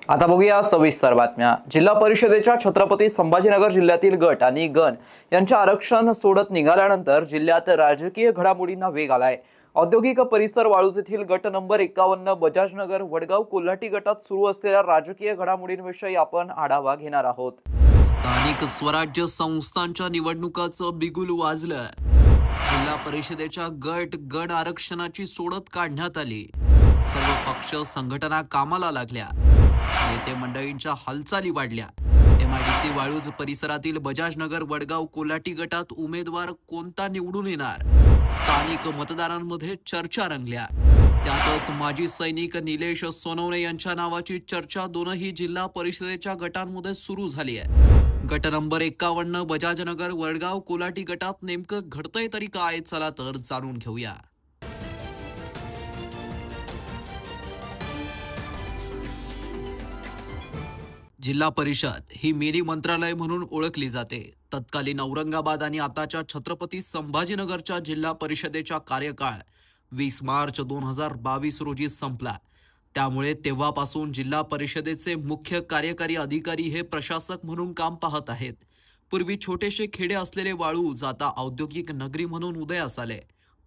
आता बघूया सविस्तर बातम्या। जिल्हा परिषदेच्या छत्रपती संभाजीनगर जिल्ह्यातील गट आणि गण यांचे आरक्षण सोडत निघाल्यानंतर जिल्ह्यात राजकीय घडामोडींना वेग आलाय। औद्योगिक परिसर वाळूज येथील गट नंबर 51 बजाजनगर वडगाव कोल्हाटी गटात सुरू असलेल्या राजकीय घडामोडींविषयी आपण आढावा घेणार आहोत। स्थानिक स्वराज्य संस्थांच्या निवडणुकाचं बिगुल वाजलं। जिल्हा परिषदेच्या गट गण आरक्षणाची सोडत काढण्यात आली। सर्व पक्ष संघटना कामाला लागल्या। नेते मंडळींच्या हालचाली वाढल्या। MIDC वाळूज परिसरातील बजाजनगर वडगाव कोल्हाटी गटात उमेदवार कोणता निवडून येणार, स्थानिक मतदारांमध्ये चर्चा रंगल्या। त्यातच माजी सैनिक निलेश सोनवणे यांच्या नावाची चर्चा दोनही जिल्हा परिषदेच्या गटांमध्ये सुरू झाली आहे। गट नंबर 51 बजाजनगर वडगाव कोल्हाटी गटात नेमकं घडतंय तरी काय, चला तर जाणून घेऊया। जिल्हा परिषद ही मिनी मंत्रालय म्हणून ओळखली जाते। तत्कालीन औरंगाबाद आणि आताच्या छत्रपती संभाजीनगरच्या जिल्हा परिषदेचा कार्यकाळ 20 मार्च 2022 रोजी संपला। त्यामुळे तेव्हापासून जिल्हा परिषदेचे मुख्य कार्यकारी अधिकारी हे प्रशासक म्हणून काम पाहत आहेत। पूर्वी छोटेसे खेडे असलेले वाळूज आता औद्योगिक नगरी म्हणून उदयास आले।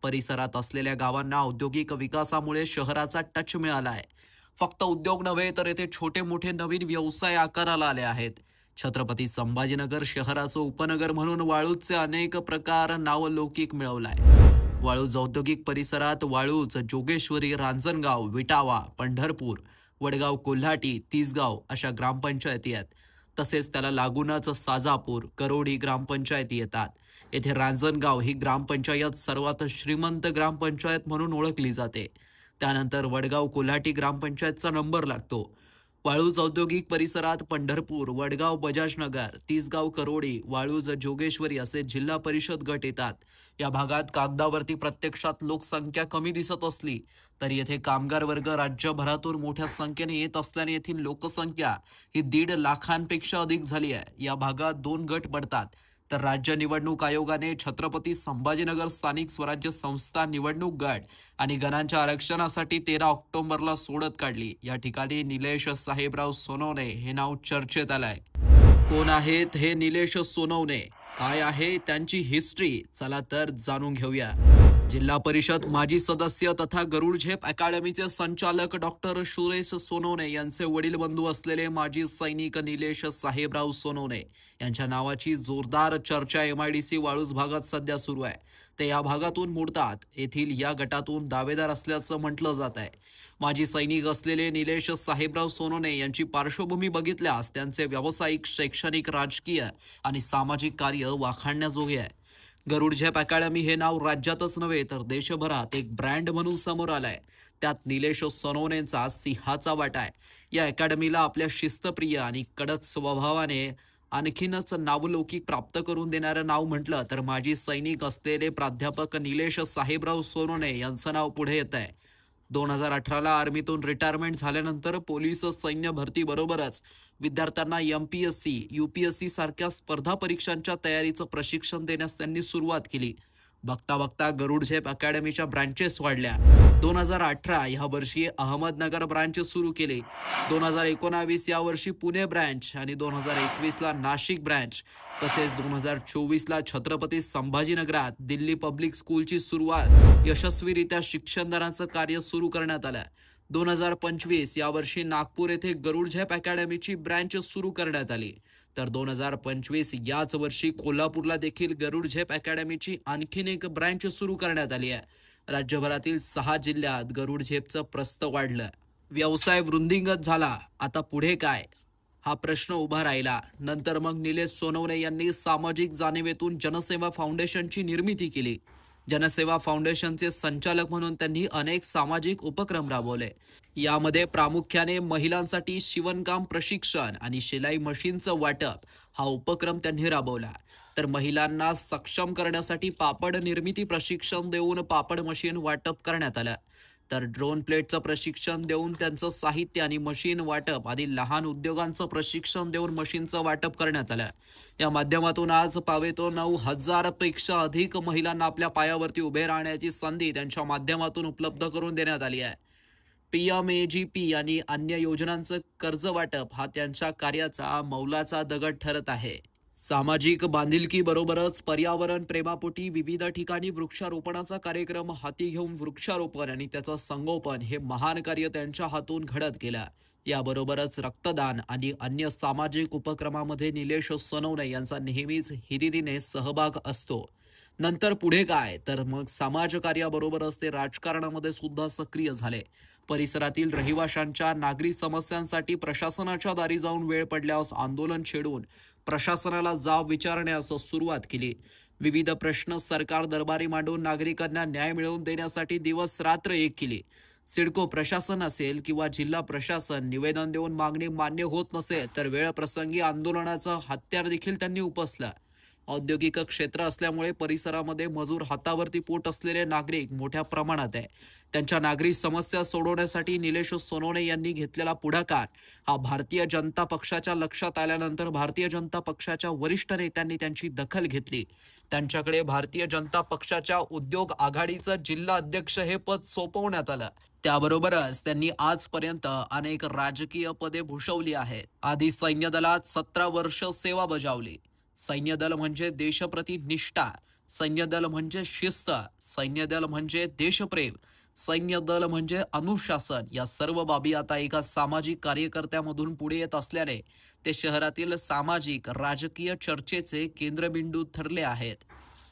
परिसरात असलेल्या गावांना औद्योगिक विकासामुळे शहराचा टच मिळालाय। फक्त उद्योग नव्हे तर येथे छोटे मोठे नवीन व्यवसाय आकाराला आले आहेत। छत्रपती संभाजीनगर शहराचं उपनगर म्हणून वाळूजचे अनेक प्रकार नावलौकिक मिळवलाय। वाळूज औद्योगिक परिसरात वाळूज, जोगेश्वरी, रांजणगाव, विटावा, पंढरपूर, वडगाव कोल्हाटी, तिसगाव अशा ग्रामपंचायती आहेत। तसेच त्याला लागूनच साजापूर, करोडी ग्रामपंचायती येतात। येथे रांजणगाव ही ग्रामपंचायत सर्वात श्रीमंत ग्रामपंचायत म्हणून ओळखली जाते। त्यानंतर वडगाव कोल्हाटी ग्रामपंचायतचा नंबर लागतो। वाळूज औद्योगिक परिसरात पंढरपूर, वडगाव बजाजनगर, तिसगाव, करोडी, वाळूज, जोगेश्वरी असे जिल्हा परिषद गट येतात। या भागात कागदावरती प्रत्यक्षात लोकसंख्या कमी दिसत असली तरी येथे कामगार वर्ग राज्यभरातून मोठ्या संख्येने येत असल्याने येथील लोकसंख्या ही 1.5 लाखांपेक्षा अधिक झाली आहे। या भागात 2 गट पडतात। तर राज्य निवडणूक आयोगाने छत्रपती संभाजीनगर स्थानिक स्वराज्य संस्था निवडणूक गट आणि गणांच्या आरक्षणासाठी 13 ऑक्टोबरला सोडत काढली। या ठिकाणी निलेश साहेबराव सोनवणे हे नाव चर्चेत आलंय। कोण आहेत हे निलेश सोनवणे, काय आहे त्यांची हिस्ट्री, चला तर जाणून घेऊया। जिल्हा परिषद माजी सदस्य तथा गरुड झेप अकॅडमीचे संचालक डॉक्टर सुरेश सोनवणे यांचे वडील बंधू असलेले माजी सैनिक निलेश साहेबराव सोनवणे यांच्या नावाची जोरदार चर्चा MIDC वाळूज भागात सध्या सुरू आहे। ते या भागातून मोडतात। येथील या गटातून दावेदार असल्याचं म्हटलं जात आहे। माजी सैनिक असलेले निलेश साहेबराव सोनवणे यांची पार्श्वभूमी बघितल्यास त्यांचे व्यावसायिक, शैक्षणिक, राजकीय आणि सामाजिक कार्य वाखाणण्याजोगे आहे। गरुड झेप अकॅडमी हे नाव राज्यातच नव्हे तर देशभरात एक ब्रँड म्हणून समोर आलंय। त्यात निलेश सोनवणेंचा सिंहाचा वाटा आहे। या अकॅडमीला आपल्या शिस्तप्रिय आणि कडक स्वभावाने आणखीनच नावलौकिक प्राप्त करून देणारं नाव म्हटलं तर माजी सैनिक असलेले प्राध्यापक निलेश साहेबराव सोनवणे यांचं नाव पुढे येत आहे। 2018ला आर्मीतून रिटायरमेंट झाल्यानंतर पोलीस सैन्य भरती बरोबरच विद्यार्थ्यांना MPSC, UPSC सारख्या स्पर्धा परीक्षांच्या तयारीचं प्रशिक्षण देण्यास त्यांनी सुरुवात केली। बघता बघता गरुड झेप अकॅडमीच्या ब्रांचेस वाढल्या। 2018 या वर्षी अहमदनगर ब्रांच सुरू केली। 2019 या वर्षी पुणे ब्रांच आणि 2021ला नाशिक ब्रांच, तसेच 2024ला छत्रपती संभाजीनगरात दिल्ली पब्लिक स्कूलची सुरुवात यशस्वीरित्या शिक्षणदानाचं कार्य सुरू करण्यात आलं। 2025 या वर्षी नागपूर येथे गरुड झेप अकॅडमीची ब्रांच सुरू करण्यात आली। तर 2025 याच वर्षी कोल्हापूरला देखील गरुड झेप अकॅडमीची आणखीन एक ब्रांच सुरू करण्यात आली आहे। राज्यभरातील 6 जिल्ह्यात गरुड झेपचं प्रस्त वाढलं। व्यवसाय वृद्धिंगत झाला, आता पुढे काय हा प्रश्न उभा राहिला। नंतर मग निलेश सोनवणे यांनी सामाजिक जाणीवेतून जनसेवा फाउंडेशनची निर्मिती केली। जनसेवा फाउंडेशनचे संचालक म्हणून त्यांनी अनेक सामाजिक उपक्रम राबवले। यामध्ये प्रामुख्याने महिलांसाठी शिवणकाम प्रशिक्षण आणि शिलाई मशीनचं वाटप हा उपक्रम त्यांनी राबवला। तर महिलांना सक्षम करण्यासाठी पापड निर्मिती प्रशिक्षण देऊन पापड मशीन वाटप करण्यात आलं। तर ड्रोन प्लेटचं प्रशिक्षण देऊन त्यांचं साहित्य आणि मशीन वाटप आदी लहान उद्योगांचं प्रशिक्षण देऊन मशीनचं वाटप करण्यात आलं। या माध्यमातून आज पावेतो 9,000 पेक्षा अधिक महिलांना आपल्या पायावरती उभे राहण्याची संधी त्यांच्या माध्यमातून उपलब्ध करून देण्यात आली आहे। PMAGP आणि अन्य योजनांचं कर्ज वाटप हा त्यांच्या कार्याचा मौलाचा दगड ठरत आहे. सामाजिक बांधिलकी बरोबरच पर्यावरण प्रेमापोटी विविध ठिकाणी वृक्षारोपणाचा कार्यक्रम हाती घेऊन वृक्षारोपण आणि त्याचं संगोपन हे महान कार्य त्यांच्या हातून घडत गेलं. याबरोबरच रक्तदान आणि अन्य सामाजिक उपक्रमामध्ये निलेश सोनवणे यांचा नेहमीच हिरिरीने सहभाग असतो. नंतर पुढे काय तर मग समाजकार्याबरोबरच ते राजकारणामध्ये सुद्धा सक्रिय झाले. परिसरातील रहिवाशांच्या नागरी समस्यांसाठी प्रशासनाच्या दारी जाऊन वेळ पडल्यास आंदोलन छेडून प्रशासनाला जाब विचारण्यास सुरुवात केली. विविध प्रश्न सरकार दरबारी मांडून नागरिकांना न्याय मिळवून देण्यासाठी दिवस रात्र एक केली. सिडको प्रशासन असेल किंवा जिल्हा प्रशासन निवेदन देऊन मागणी मान्य होत नसेल तर वेळ प्रसंगी आंदोलनाचं हत्यार देखील त्यांनी उपसलं. औद्योगिक क्षेत्र असल्यामुळे परिसरामध्ये मजूर हातावरती पोट असलेले नागरिक मोठ्या प्रमाणात आहे. त्यांच्या नागरी समस्या सोडवण्यासाठी निलेश सोनवणे यांनी घेतलेला पुढाकार हा भारतीय जनता पक्षाच्या लक्षात आल्यानंतर भारतीय जनता पक्षाच्या वरिष्ठ नेत्यांनी त्यांची दखल घेतली. त्यांच्याकडे भारतीय जनता पक्षाच्या उद्योग आघाडीचं जिल्हा अध्यक्ष हे पद सोपवण्यात आलं. त्याबरोबरच त्यांनी आजपर्यंत अनेक राजकीय पदे भूषवली आहेत. आधी सैन्य दलात 17 वर्ष सेवा बजावली. सैन्य दल म्हणजे देशप्रती निष्ठा, सैन्य दल म्हणजे शिस्त, सैन्य दल म्हणजे देशप्रेम, सैन्य दल म्हणजे अनुशासन. या सर्व बाबी आता एका सामाजिक कार्यकर्त्यामधून पुढे येत असल्याने ते शहरातील सामाजिक राजकीय चर्चेचे केंद्रबिंदू ठरले आहेत.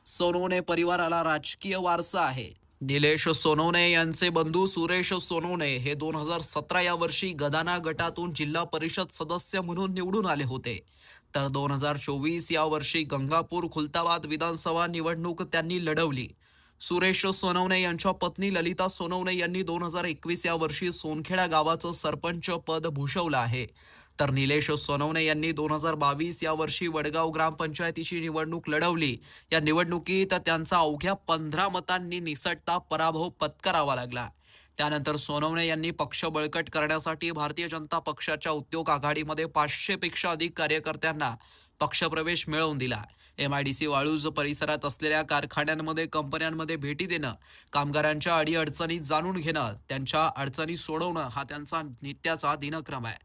सोनवणे परिवाराला राजकीय वारसा आहे. निलेश सोनवणे यांचे बंधू सुरेश सोनवणे हे 2017 या वर्षी गदाना गटातून जिल्हा परिषद सदस्य म्हणून निवडून आले होते. तर 2024 या वर्षी गंगापूर खुलताबाद विधानसभा निवडणूक त्यांनी लढवली. सुरेश सोनवणे यांच्या पत्नी ललिता सोनवणे यांनी 2021 या वर्षी सोनखेडा गावाचं सरपंच पद भूषवलं आहे. तर निलेश सोनवणे यांनी 2022 या वर्षी वडगाव ग्रामपंचायतीची निवडणूक लढवली. या निवडणुकीत त्यांचा अवघ्या 15 मतांनी निसटता पराभव पत्करावा लागला. त्यानंतर सोनवणे यांनी पक्ष बळकट करण्यासाठी भारतीय जनता पक्षाच्या उद्योग आघाडीमध्ये 500 पेक्षा अधिक कार्यकर्त्यांना पक्षप्रवेश मिळवून दिला. MIDC वाळूज परिसरात असलेल्या कारखान्यांमध्ये कंपन्यांमध्ये भेटी देणं, कामगारांच्या अडीअडचणी जाणून घेणं, त्यांच्या अडचणी सोडवणं हा त्यांचा नित्याचा दिनक्रम आहे.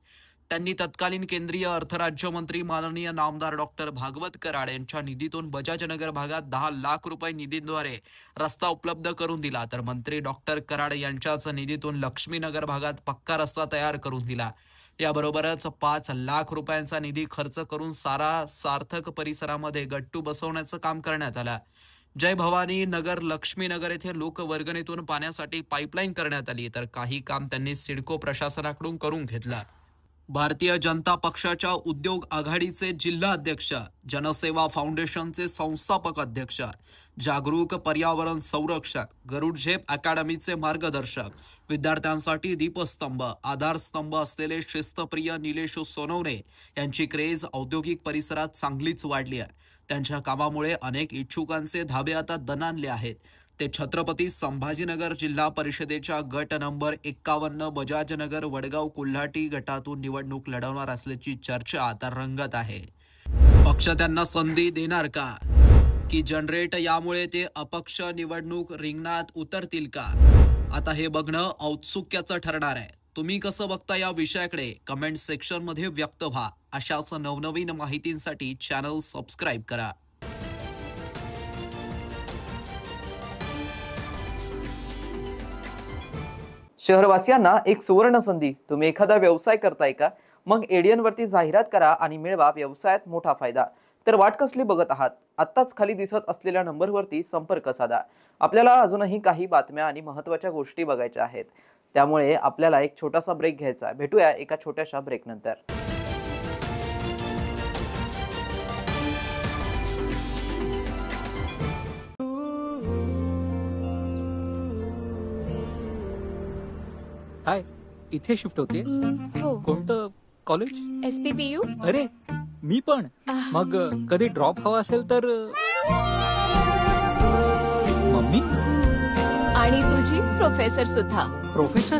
त्यांनी तत्कालीन केंद्रीय अर्थराज्यमंत्री माननीय नामदार डॉक्टर भागवत कराड यांच्या निधीतून बजाजनगर भागात 10 लाख रुपये निधीद्वारे रस्ता उपलब्ध करून दिला. तर मंत्री डॉक्टर कराड यांच्याच निधीतून लक्ष्मीनगर भागात पक्का रस्ता तयार करून दिला. याबरोबरच 5 लाख रुपयांचा निधी खर्च करून सार्थक परिसरामध्ये गट्टू बसवण्याचं काम करण्यात आलं. जय भवानी नगर लक्ष्मीनगर येथे लोकवर्गणीतून पाण्यासाठी पाईपलाईन करण्यात आली. तर काही काम त्यांनी सिडको प्रशासनाकडून करून घेतलं. भारतीय जनता पक्षाच्या उद्योग आघाडीचे जिल्हा अध्यक्ष, जनसेवा फाउंडेशनचे संस्थापक अध्यक्ष, जागरूक पर्यावरण संरक्षक, गरुड झेप अकॅडमीचे मार्गदर्शक, विद्यार्थ्यांसाठी दीपस्तंभ, आधारस्तंभ असलेले शिस्तप्रिय निलेश सोनवणे यांची क्रेज औद्योगिक परिसरात चांगलीच वाढली आहे. त्यांच्या कामामुळे अनेक इच्छुकांचे धाबे आता दणाणले आहेत. ते छत्रपती संभाजीनगर जिल्हा परिषदेच्या गट नंबर 51 बजाजनगर वडगाव कोल्हाटी गटातून निवडणूक लढवणार असल्याची चर्चा आता रंगत आहे. पक्ष त्यांना संधी देणार का, की जनरेट यामुळे ते अपक्ष निवडणूक रिंगणात उतरतील का, आता हे बघणं औत्सुक्याचं ठरणार आहे. तुम्ही कसं बघता या विषयाकडे कमेंट सेक्शन मध्ये व्यक्त व्हा. अशाच नवनवीन माहितींसाठी चॅनल सबस्क्राईब करा. शहरवासियांना एक सुवर्ण संधी. तुम्ही एखादा व्यवसाय करताय का? मग ADN वरती जाहिरात करा आणि मिळवा व्यवसायात मोठा फायदा. तर वाट कसली बघत आहात? आत्ताच खाली दिसत असलेल्या नंबरवरती संपर्क साधा. आपल्याला अजूनही काही बातम्या आणि महत्त्वाच्या गोष्टी बघायच्या आहेत. त्यामुळे आपल्याला एक छोटासा ब्रेक घ्यायचा आहे. भेटूया एका छोट्याशा ब्रेक नंतर. हाय, इथे शिफ्ट होतेस? हो. कोणतं कॉलेज? SPPU. अरे मी पण. मग कधी ड्रॉप हवा असेल तर मम्मी आणि तुझी प्रोफेसर सुद्धा. प्रोफेसर?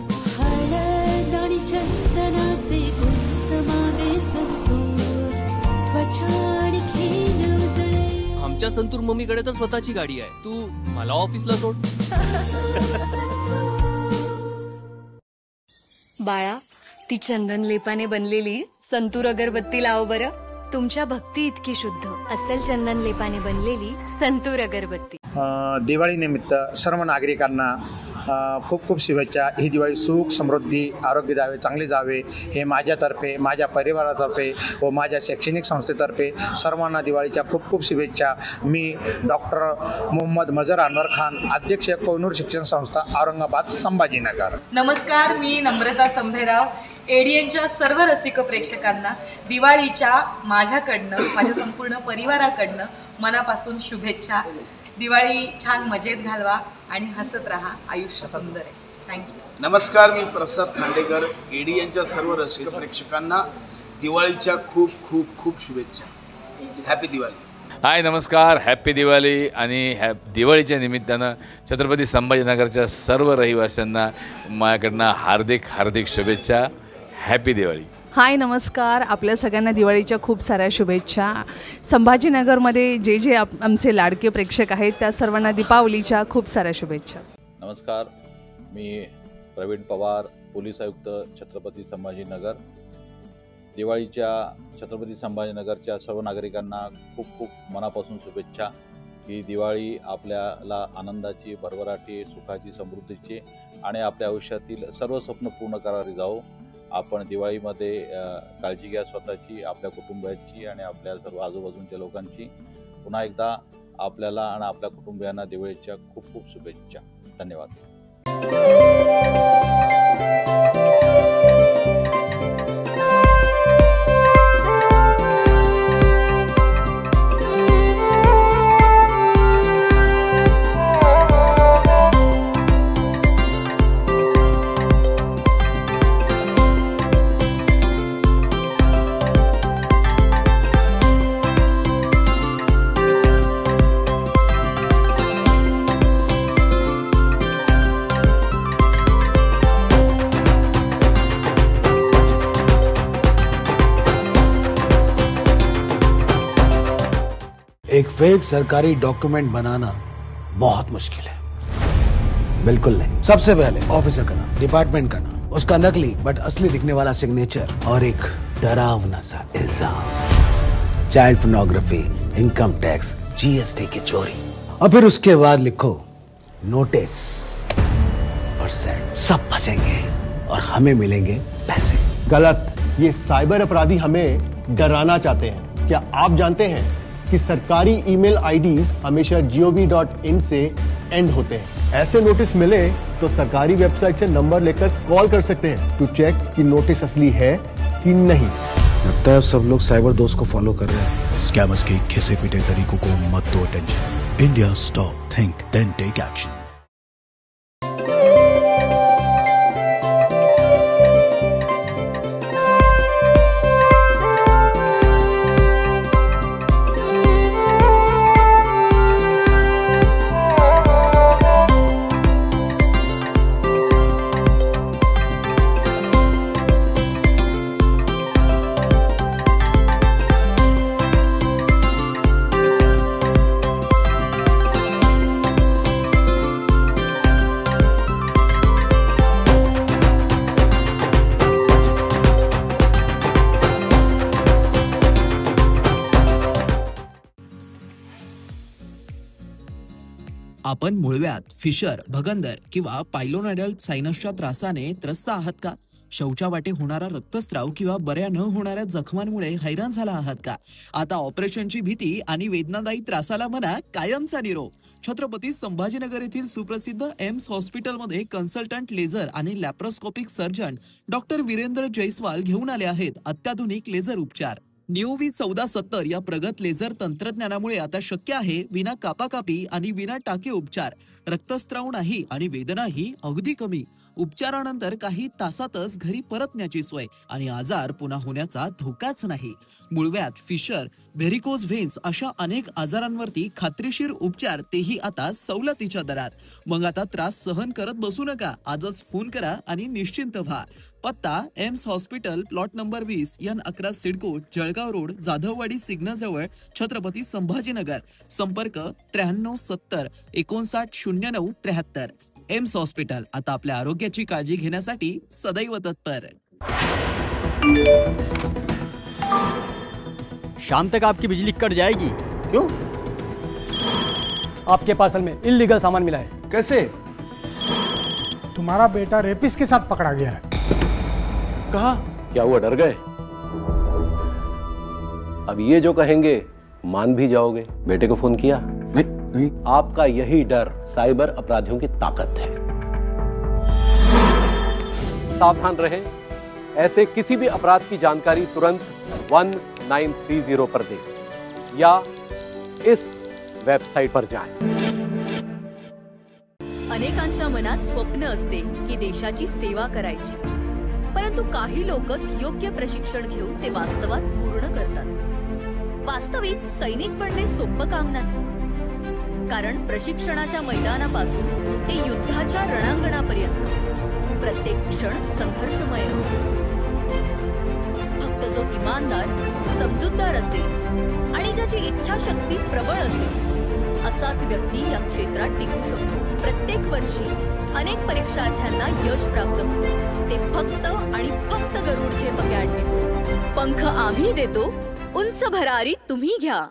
आमच्या संतूर मम्मीकडे तर स्वतःची गाडी आहे. तू मला ऑफिसला सोड. बाळा, ती चंदन लेपाने बनलेली संतूर अगरबत्ती लाव बरं. तुमच्या भक्ती इतकी शुद्ध अस्सल चंदन लेपाने बनलेली संतूर अगरबत्ती. दिवाळीनिमित्त सर्व नागरिकांना खूप खूप शुभेच्छा. ही दिवाळी सुख समृद्धी आरोग्य द्यावे, चांगले जावे हे माझ्यातर्फे, माझ्या परिवारातर्फे व माझ्या शैक्षणिक संस्थेतर्फे सर्वांना दिवाळीच्या खूप खूप शुभेच्छा. मी डॉक्टर मोहम्मद मजर अनवर खान, अध्यक्ष कोहिनूर शिक्षण संस्था, औरंगाबाद, संभाजीनगर. नमस्कार, मी नम्रता संभेराव. एडीएनच्या सर्व रसिक प्रेक्षकांना दिवाळीच्या माझ्याकडनं, माझ्या संपूर्ण परिवाराकडनं मनापासून शुभेच्छा. दिवाळी छान मजेत घालवा आणि हसत राहा. आयुष्य सुंदर आहे. थँक्यू. नमस्कार, मी प्रसाद खांडेकर. एडीएनच्या सर्व रसिक प्रेक्षकांना दिवाळीच्या खूप खूप खूप शुभेच्छा. हॅपी दिवाळी. हाय, नमस्कार, हॅप्पी दिवाळी. आणि दिवाळीच्या निमित्तानं छत्रपती संभाजीनगरच्या सर्व रहिवाशांना माझ्याकडनं हार्दिक हार्दिक शुभेच्छा. हॅपी दिवाळी. हाय, नमस्कार. आपल्या सगळ्यांना दिवाळीच्या खूप साऱ्या शुभेच्छा. संभाजीनगरमध्ये जे आमचे लाडके प्रेक्षक आहेत त्या सर्वांना दीपावलीच्या खूप साऱ्या शुभेच्छा. नमस्कार, मी प्रवीण पवार, पोलीस आयुक्त, छत्रपती संभाजीनगर. दिवाळीच्या छत्रपती संभाजीनगरच्या सर्व नागरिकांना खूप खूप मनापासून शुभेच्छा. ही दिवाळी आपल्याला आनंदाची, भरभराटी, सुखाची, समृद्धीची आणि आपल्या आयुष्यातील सर्व स्वप्न पूर्ण करारी जाओ. आपण दिवाळीमध्ये काळजी घ्या स्वतःची, आपल्या कुटुंबाची आणि आपल्या सर्व आजूबाजूच्या लोकांची. पुन्हा एकदा आपल्याला आणि आपल्या कुटुंबियांना दिवाळीच्या खूप खूप शुभेच्छा. धन्यवाद. एक फेक सरकारी डॉक्यूमेंट बनाना बहुत मुश्किल है. बिल्कुल नहीं. सबसे पहले ऑफिसर का नाम, डिपार्टमेंट का नाम, उसका नकली बट असली दिखने वाला सिग्नेचर और एक डरावना सा इल्जाम. Child pornography, income tax, GST की चोरी. और फिर उसके बाद लिखो नोटिस और सेंड. सब फंसेंगे और हमें मिलेंगे पैसे. गलत. ये साइबर अपराधी हमें डराना चाहते हैं. क्या आप जानते हैं कि सरकारी ईमेल आईडीज हमेशा gov.in से एंड होते हैं. ऐसे नोटिस मिले तो सरकारी वेबसाइट से नंबर लेकर कॉल कर सकते हैं टू चेक कि नोटिस असली है कि नहीं. लगता है अब सब लोग साइबर दोस्त को फॉलो कर रहे हैं. स्कैमर्स के घिसे पीटे तरीकों को मत दो attention. India stop, think then take action. आपण मुळव्यात, फिशर, भगंदर किंवा पायलोनोइडल सायनसच्या त्रासाने त्रस्त आहात का? शौचावाटे होणारा रक्तस्राव किंवा बऱ्या न होणाऱ्या जखमांमुळे हैराण झाला आहात का? आता ऑपरेशनची भीती आणि वेदनादायी त्रासाला म्हणा कायमचा निरोप. छत्रपती संभाजीनगर येथील सुप्रसिद्ध एम्स हॉस्पिटलमध्ये कन्सल्टंट लेझर आणि laparoscopic surgeon doctor Virendra Jaiswal घेऊन आले आहेत अत्याधुनिक लेझर उपचार. निओव्ही 1470 या प्रगत लेझर तंत्रज्ञानामुळे आता शक्य आहे विना कापाकापी आणि विना टाके उपचार. रक्तस्राव नाही आणि वेदनाही अगदी कमी. उपचारानंतर काही तासातच घरी परतण्याची सोय आणि आजार पुन्हा होण्याचा धोकाच नाही. मुळव्यात, फिशर, व्हेरिकोज व्हेन्स अशा अनेक आजारांवरती खात्रीशीर उपचार, तेही आता सवलतीच्या दरात. मग आता त्रास सहन करत बसू नका. आजच फोन करा आणि निश्चिंत व्हा. पत्ता AIIMS hospital, plot number 20, N11 CIDCO, Jalgaon road, Jadhavwadi signal जवळ, छत्रपती संभाजीनगर. संपर्क 93 70 59 09 73. एम्स हॉस्पिटल आता आपल्या आरोग्याची काळजी घेण्यासाठी सदैव तत्पर। शाम तक आपकी बिजली कट जाएगी। क्यों? आपके पार्सल में इल्लीगल सामान मिला है। कैसे? तुम्हारा बेटा रेपिस्ट के साथ पकड़ा गया है। कहा? क्या हुआ, डर गए? अब ये जो कहेंगे मान भी जाओगे। बेटे को फोन किया? नहीं। आपका यही डर साइबर अपराधियों की ताकत है। सावधान रहें, ऐसे किसी भी अपराध की जानकारी तुरंत 1930 पर दें या इस वेबसाइट पर जाएं। अनेकांच्या मनात स्वप्न असते की देशाची सेवा करायची, परंतु काही लोकच योग्य प्रशिक्षण घेऊन ते वास्तवात पूर्ण करतात। वास्तविक सैनिक बनणे सोपं काम नाही, कारण प्रशिक्षणाच्या मैदानापासून ते युद्धाच्या रणांगणापर्यंत प्रत्येक क्षण संघर्षमय असतो। फक्त जो इमानदार, समजूतदार असेल आणि ज्याची इच्छाशक्ती प्रबळ असेल असाच व्यक्ती या क्षेत्रात टिकू शकतो। प्रत्येक वर्षी अनेक परीक्षार्थ्यांना यश प्राप्त होते, ते फक्त आणि फक्त गरुड झेप अकॅडमी। पंख आम्ही देतो, उंच भरारी तुम्ही घ्या।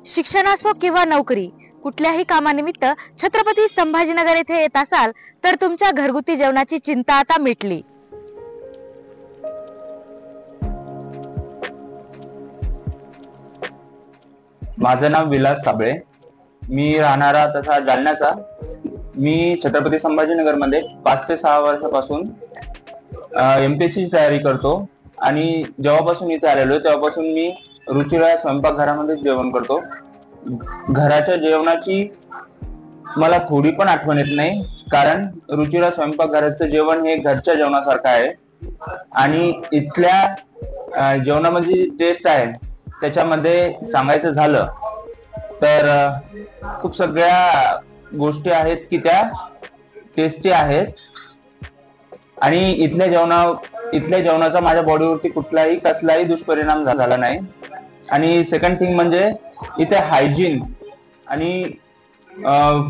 शिक्षण असो किंवा नोकरी, कुठल्याही कामानिमित्त छत्रपती संभाजीनगर येथे येत असाल तर तुमच्या घरगुती जेवणाची चिंता आता मिटली। माझं नाव विलास साबळे, मी राहणारा तसा जालन्याचा। मी छत्रपती संभाजीनगर मध्ये 5 ते 6 वर्षापासून MPSC ची तयारी करतो आणि जेव्हापासून इथे आलेलो तेव्हापासून मी रुचिरा स्वयंपाकघरामध्ये जेवण करतो। घराच्या जेवणाची मला थोडी पण आठवण येत नाही, कारण रुचिरा स्वयंपाकघराचं जेवण हे घरच्या जेवणासारखं आहे आणि इथल्या जेवणामध्ये टेस्ट आहे त्याच्यामध्ये सांगायचं झालं तर खूप सगळ्या गोष्टी आहेत की त्या टेस्टी आहेत आणि इथल्या जेवणाचा माझ्या बॉडीवरती कसलाही दुष्परिणाम झाला नाही। आणि सेकंड थिंग म्हणजे इथे हायजीन आणि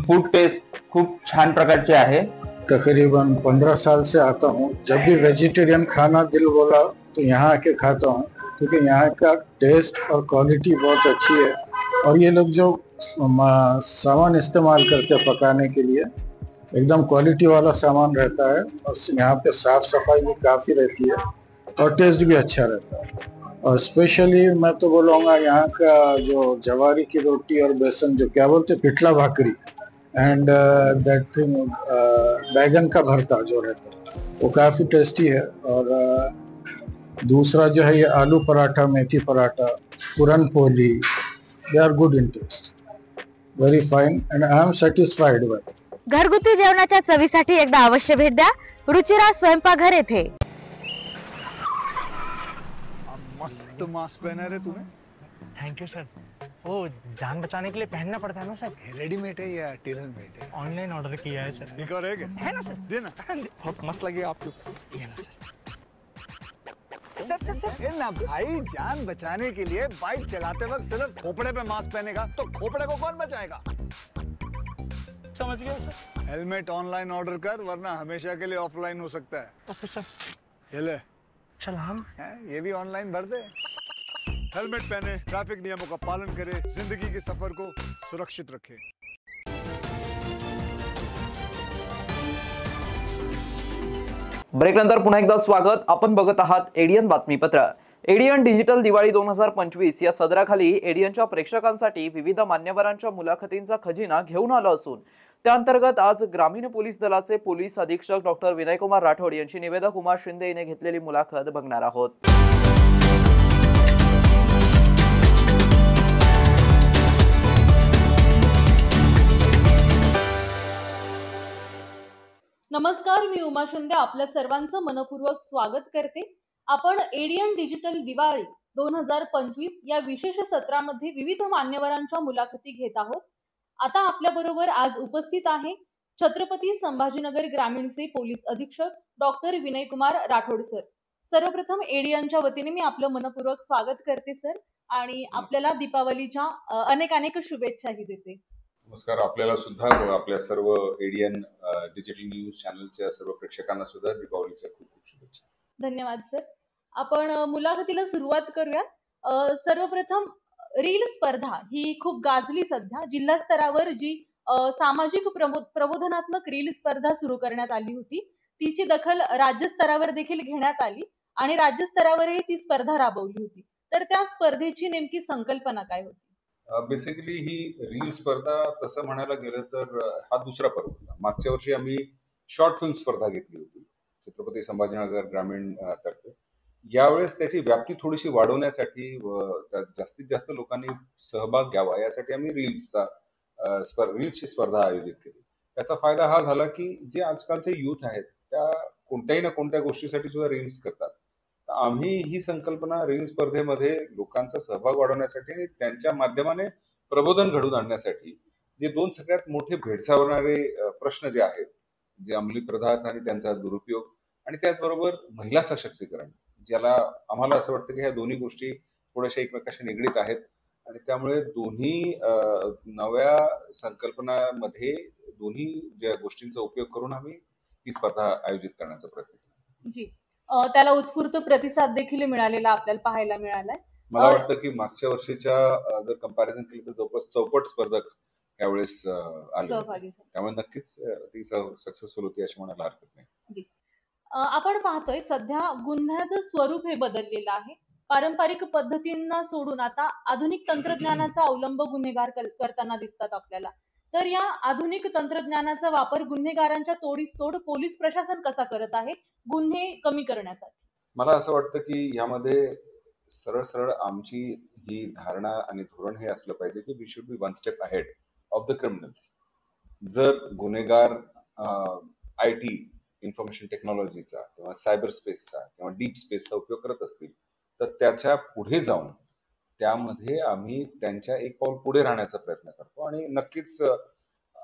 फूड टेस्ट खूप छान प्रकारचे आहे। तकरीबन 15 साल से आता हूँ। जब भी वेजिटेरियन खाना दिल बोला तो यहाँ आके खाता हूँ, क्योंकि यहाँ का टेस्ट और क्वालिटी बहुत अच्छी है और ये लोग जो सामान इस्तेमाल करते हैं पकाने के लिए एकदम क्वालिटी वाला सामान रहता है और यहाँ पे साफ सफाई भी काफ़ी रहती है और टेस्ट भी अच्छा रहता है। और स्पेशली मैं तो बोलूँगा यहाँ का जो जवारी की रोटी और बेसन जो क्या बोलते पिठला भाकरी एंड दैट थिंग बैगन का भरता जो रहता है वो काफ़ी टेस्टी है। और दूसरा जो है ये आलू पराठा, मेथी paratha, puran poli, they are good in taste, very fine and I am satisfied by. घरगुती जेवणाच्या चवीसाठी एकदा अवश्य भेट द्या रुचिरा स्वयंपाकघर येथे। मस्त मास्क पहना रे तूने। Thank you sir. वो जान बचाने के लिए पहनना पड़ता है ना सर। रेडीमेड है या टेलर मेड है? ऑनलाइन ऑर्डर किया है सर। एक और है ना सर? देना। बहुत मस्त लगे आपको। ये ना सर। सर ना भाई, जान बचाने के लिए बाइक चलाते वक्त सिर्फ खोपड़े पे मास्क पहनेगा तो खोपड़े को कौन बचाएगा? समझ गया सर। हेलमेट ऑनलाइन ऑर्डर कर, वरना हमेशा के लिए ऑफलाइन हो सकता है। Okay sir. ये ले। चल हम ये भी ऑनलाइन भर दे। हेलमेट पहने, ट्रैफिक नियमों का पालन करे, जिंदगी के सफर को सुरक्षित रखे। ब्रेक नंतर पुन्हा एकदा स्वागत। आपण बघत आहात एडियन बातमीपत्र। एडियन डिजिटल दिवाळी 2025 या सदराखाली एडियनच्या प्रेक्षकांसाठी विविध मान्यवरांच्या मुलाखतींचा खजिना घेऊन आला असून त्याअंतर्गत आज ग्रामीण पोलीस दलाचे पोलीस अधीक्षक डॉक्टर विनयकुमार राठोड यांची निवेदक उमा शिंदे यांनी घेतलेली मुलाखत बघणार आहोत। नमस्कार, मी उमा शिंदे आपल्या सर्वांचं मनपूर्वक स्वागत करते। आपण एडियन डिजिटल दिवाळी 2025 या विशेष सत्रामध्ये विविध मान्यवरांच्या मुलाखती घेत आहोत। आता आपल्या बरोबर आज उपस्थित आहे छत्रपती संभाजीनगर ग्रामीणचे पोलीस अधीक्षक डॉक्टर विनयकुमार राठोड सर। सर्वप्रथम एडियनच्या वतीने मी आपलं मनपूर्वक स्वागत करते सर, आणि आपल्याला दीपावलीच्या अनेक शुभेच्छाही देते. नमस्कार. आपल्याला सुद्धा व आपल्या सर्व एडियन डिजिटल न्यूज चॅनलच्या सर्व प्रेक्षकांना सुद्धा दीपावलीच्या खूप खूप शुभेच्छा. धन्यवाद सर. आपण मुलाखतीला सुरुवात करूया. सर्वप्रथम रील स्पर्धा ही खूप गाजली सध्या. जिल्हा स्तरावर जी सामाजिक प्रबोधनात्मक रील स्पर्धा सुरू करण्यात आली होती, तिची दखल राज्य स्तरावर देखील घेण्यात आली आणि राज्य स्तरावरही ती स्पर्धा राबवली होती. तर त्या स्पर्धेची नेमकी संकल्पना काय होती? बेसिकली ही रील स्पर्धा तसं म्हणायला गेलं तर हा दुसरा पर्व होता. मागच्या वर्षी आम्ही शॉर्ट फिल्म स्पर्धा घेतली होती छत्रपती संभाजीनगर ग्रामीण तर्फे. यावेळेस त्याची व्याप्ती थोडीशी वाढवण्यासाठी व त्यात जास्तीत जास्त लोकांनी सहभाग घ्यावा यासाठी आम्ही रील्सची स्पर्धा आयोजित केली. त्याचा फायदा हा झाला की जे आजकालचे यूथ आहेत त्या कोणत्याही ना कोणत्या गोष्टीसाठी सुद्धा रील्स करतात. आम्ही ही संकल्पना रील स्पर्धेमध्ये लोकांचा सहभाग वाढवण्यासाठी आणि त्यांच्या माध्यमाने प्रबोधन घडवून आणण्यासाठी जे दोन सगळ्यात मोठे भेडसावणारे प्रश्न जे आहेत, जे अंमली पदार्थ आणि त्यांचा दुरुपयोग आणि त्याचबरोबर महिला सशक्तीकरण, ज्याला आम्हाला असं वाटतं की ह्या दोन्ही गोष्टी थोड्याशा एकमेकाशी निगडीत आहेत आणि त्यामुळे दोन्ही नव्या संकल्पनामध्ये दोन्ही ज्या गोष्टींचा उपयोग करून आम्ही ही स्पर्धा आयोजित करण्याचा प्रयत्न केला. जी, त्याला उत्स्फूर्त प्रतिसाद देखील मिळालेला आपल्याला पाहायला मिळालाय. मला वाटतं की मागच्या वर्षीच्या जर कंपॅरिझन केलं तर जवळपास 64 स्पर्धक यावेळेस आले होते. त्यामुळे नक्कीच ती सक्सेसफुल होती अशी म्हणायला हरकत नाही. जी, आपण पाहतोय सध्या गुन्ह्याचं स्वरूप हे बदललेलं आहे. पारंपरिक पद्धतींना सोडून आता आधुनिक तंत्रज्ञानाचा अवलंब गुन्हेगार करताना दिसतात आपल्याला. तर या आधुनिक तंत्रज्ञानाचा वापर गुन्हेगारांच्या तोडीस तोड पोलीस प्रशासन कसा करत आहे गुन्हे कमी करण्यासाठी? मला असं वाटतं की यामध्ये सरळ सरळ आमची ही धारणा आणि धोरण हे असलं पाहिजे की we should be one step ahead of the criminals. जर गुन्हेगार IT इन्फॉर्मेशन टेक्नॉलॉजीचा किंवा सायबर स्पेसचा किंवा डीप स्पेसचा उपयोग करत असतील तर त्याच्या पुढे जाऊन त्यामध्ये आम्ही त्यांच्या एक पाऊल पुढे राहण्याचा प्रयत्न करतो आणि नक्कीच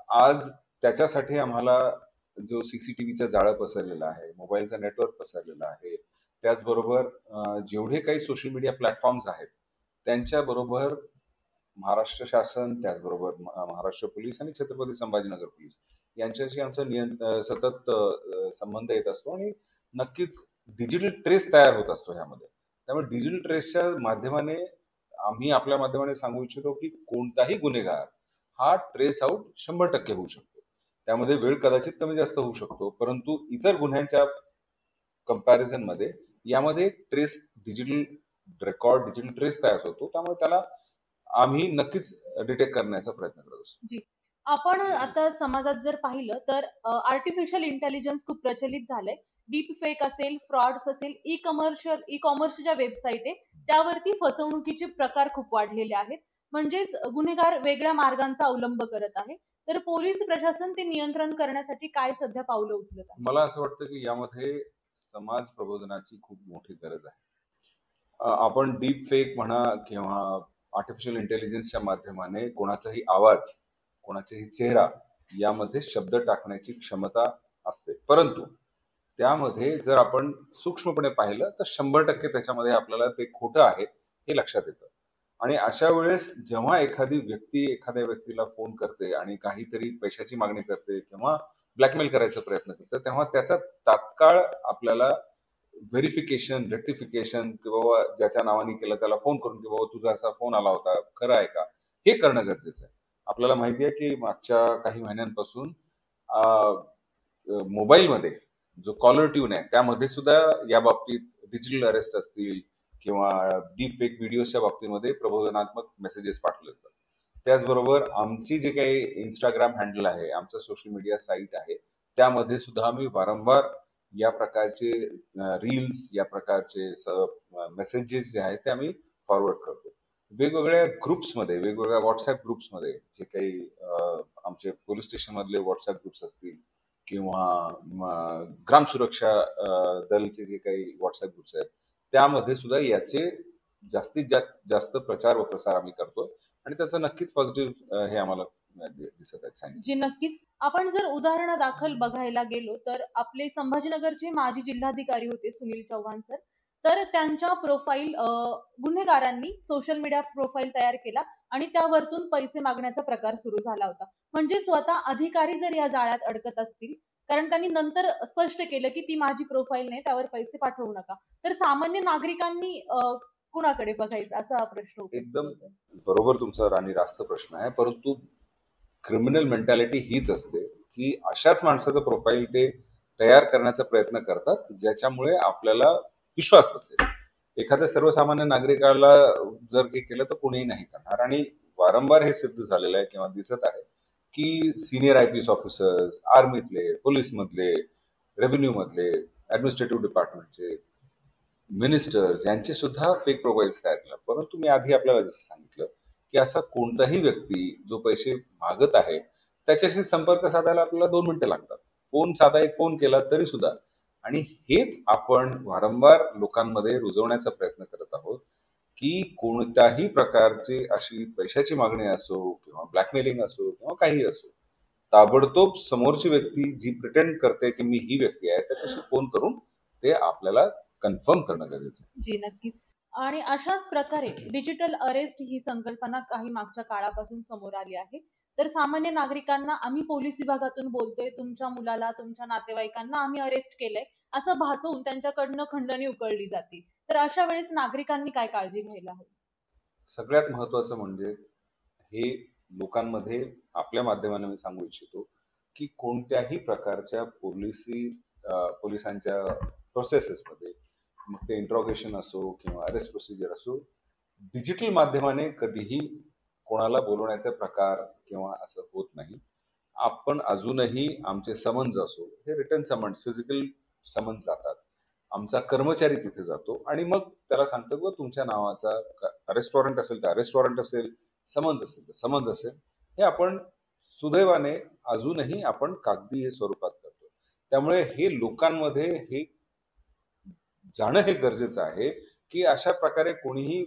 आज त्याच्यासाठी आम्हाला जो CCTVचं जाळं पसरलेलं आहे, मोबाईलचा नेटवर्क पसरलेला आहे, त्याचबरोबर जेवढे काही सोशल मीडिया प्लॅटफॉर्म्स आहेत त्यांच्याबरोबर महाराष्ट्र शासन, त्याचबरोबर महाराष्ट्र पोलीस आणि छत्रपती संभाजीनगर पोलीस यांच्याशी आमचा सतत संबंध येत असतो आणि नक्कीच डिजिटल ट्रेस तयार होत असतो ह्यामध्ये. त्यामुळे डिजिटल ट्रेसच्या माध्यमाने आम्ही आपल्या माध्यमाने सांगू इच्छितो की कोणताही गुन्हेगार हा ट्रेस आउट 100% होऊ शकतो. त्यामध्ये वेळ कदाचित कमी जास्त होऊ शकतो, परंतु इतर गुन्ह्यांच्या कंपॅरिझन मध्ये यामध्ये trace digital record digital trace तयार होतो. त्यामुळे त्याला आम्ही नक्कीच डिटेक्ट करण्याचा प्रयत्न करत असतो. जी, आपण आता समाजात जर पाहिलं तर आर्टिफिशियल इंटेलिजन्स खूप प्रचलित झालंय. डीप फेक असेल, फ्रॉड्स असेल, ई कॉमर्सच्या वेबसाईट आहे त्यावरती फसवणुकीचे प्रकार खूप वाढलेले आहेत. म्हणजेच गुन्हेगार वेगळ्या मार्गांचा अवलंब करत आहे. तर पोलीस प्रशासन ते नियंत्रण करण्यासाठी काय सध्या पावलं उचलत आहे? मला असं वाटतं की यामध्ये समाज प्रबोधनाची खूप मोठी गरज आहे. आपण डीप फेक म्हणा किंवा आर्टिफिशियल इंटेलिजन्सच्या माध्यमाने कोणाचाही आवाज, कोणाचाही चेहरा यामध्ये शब्द टाकण्याची क्षमता असते, परंतु त्यामध्ये जर आपण सूक्ष्मपणे पाहिलं तर 100% त्याच्यामध्ये आपल्याला ते खोटं आहे हे लक्षात येतं. आणि अशा वेळेस जेव्हा एखादी व्यक्ती एखाद्या व्यक्तीला फोन करते आणि काहीतरी पैशाची मागणी करते किंवा ब्लॅकमेल करायचा प्रयत्न करते, तेव्हा त्याचा तात्काळ आपल्याला व्हेरिफिकेशन, रेक्टिफिकेशन किंवा ज्याच्या नावाने केलं त्याला फोन करून की बाबा तुझा असा फोन आला होता, खरं आहे का, हे करणं गरजेचं आहे. आपल्याला माहिती आहे की मागच्या काही महिन्यांपासून मोबाईलमध्ये जो कॉलर ट्यून आहे त्यामध्ये सुद्धा या बाबतीत डिजिटल अरेस्ट असतील किंवा डीप फेक व्हिडिओच्या बाबतीमध्ये प्रबोधनात्मक मेसेजेस पाठवले जातात. त्याचबरोबर आमची जे काही इंस्टाग्राम हँडल आहे, आमचं सोशल मीडिया साईट आहे, त्यामध्ये सुद्धा आम्ही वारंवार या प्रकारचे रील्स, या प्रकारचे मेसेजेस जे आहेत ते आम्ही फॉरवर्ड करतो. वेगवेगळ्या ग्रुप्समध्ये, वेगवेगळ्या व्हॉट्सअप ग्रुप्समध्ये जे काही आमचे पोलीस स्टेशन मधले व्हॉट्सअप ग्रुप्स असतील किंवा ग्राम सुरक्षा दलचे जे काही व्हॉट्सअप ग्रुप्स आहेत त्यामध्ये सुद्धा याचे जास्तीत जास्त प्रचार व प्रसार आम्ही करतो आणि त्याचं नक्कीच पॉझिटिव्ह हे आम्हाला दिसत आहे. जी, नक्कीच. आपण जर उदाहरण दाखल बघायला गेलो तर आपले संभाजीनगरचे माजी जिल्हाधिकारी होते सुनील चव्हाण सर. तर त्यांच्या प्रोफाईल गुन्हेगारांनी सोशल मीडिया प्रोफाईल तयार केला आणि त्यावरतून पैसे मागण्याचा प्रकार सुरू झाला होता. म्हणजे स्वतः अधिकारी जर या जाळ्यात अडकत असतील, कारण त्यांनी नंतर स्पष्ट केलं की ती माझी प्रोफाईल नाही, त्यावर पैसे पाठवू नका. तर सामान्य नागरिकांनी कुणाकडे बघायचं असा प्रश्न उपस्थित एकदम होतो. बरोबर तुमचा आणि रास्त प्रश्न आहे. परंतु क्रिमिनल मेंटॅलिटी हीच असते की अशाच माणसाचं प्रोफाईल ते तयार करण्याचा प्रयत्न करतात ज्याच्यामुळे आपल्याला विश्वास बसेल. एखाद्या सर्वसामान्य नागरिकाला जर हे केलं तर कोणीही नाही करणार. आणि वारंवार हे सिद्ध झालेलं आहे किंवा दिसत आहे की सिनियर IPS ऑफिसर्स, आर्मीतले, पोलीसमधले, रेव्हेन्यू मधले, ऍडमिनिस्ट्रेटिव्ह डिपार्टमेंटचे मिनिस्टर्स यांचे सुद्धा फेक प्रोफाईल्स तयार केल्या. परंतु मी आधी आपल्याला जसं सांगितलं की असा कोणताही व्यक्ती जो पैसे मागत आहे त्याच्याशी संपर्क साधायला आपल्याला 2 मिनिटं लागतात. साधा एक फोन केला तरी सुद्धा. आणि हेच आपण वारंवार लोकांमध्ये रुजवण्याचा प्रयत्न करत आहोत की कोणत्याही प्रकारची अशी पैशाची मागणी असो किंवा ब्लॅकमेलिंग असो किंवा काही असो, ताबडतोब समोरची व्यक्ती जी प्रिटेंड करते की मी ही व्यक्ती आहे त्याच्याशी फोन करून ते आपल्याला कन्फर्म करणं गरजेचं आहे. जी नक्कीच. आणि अशाच प्रकारे डिजिटल अरेस्ट ही संकल्पना काही मागच्या काळापासून समोर आली आहे. तर सामान्य नागरिकांना आम्ही पोलीस विभागातून बोलतोय, तुमच्या मुलाला, तुमच्या नातेवाईकांना आम्ही अरेस्ट केलंय असं भासवून त्यांच्याकडनं खंडणी उकळली जाते. तर अशा वेळेस नागरिकांनी काय काळजी घ्यायला हवी? सगळ्यात महत्वाचं म्हणजे हे लोकांमध्ये आपल्या माध्यमाने मी सांगू इच्छितो की कोणत्याही प्रकारच्या पोलिसांच्या प्रोसेसेसमध्ये, मग ते इंट्रॉगेशन असो किंवा अरेस्ट प्रोसिजर असो, डिजिटल माध्यमाने कधीही कोणाला बोलवण्याचे प्रकार किंवा असं होत नाही. आपण अजूनही आमचे समन्स असो, हे रिटर्न समन्स, फिजिकल समन्स जातात. आमचा कर्मचारी तिथे जातो आणि मग त्याला सांगतो की तुमच्या नावाचा अरेस्ट वॉरंट असेल तर अरेस्ट वॉरंट असेल, समन्स असेल तर समन्स असेल. हे आपण सुदैवाने अजूनही आपण कागदी स्वरूपात करतो. त्यामुळे हे लोकांमध्ये हे जाणं हे गरजेचं आहे की अशा प्रकारे कोणीही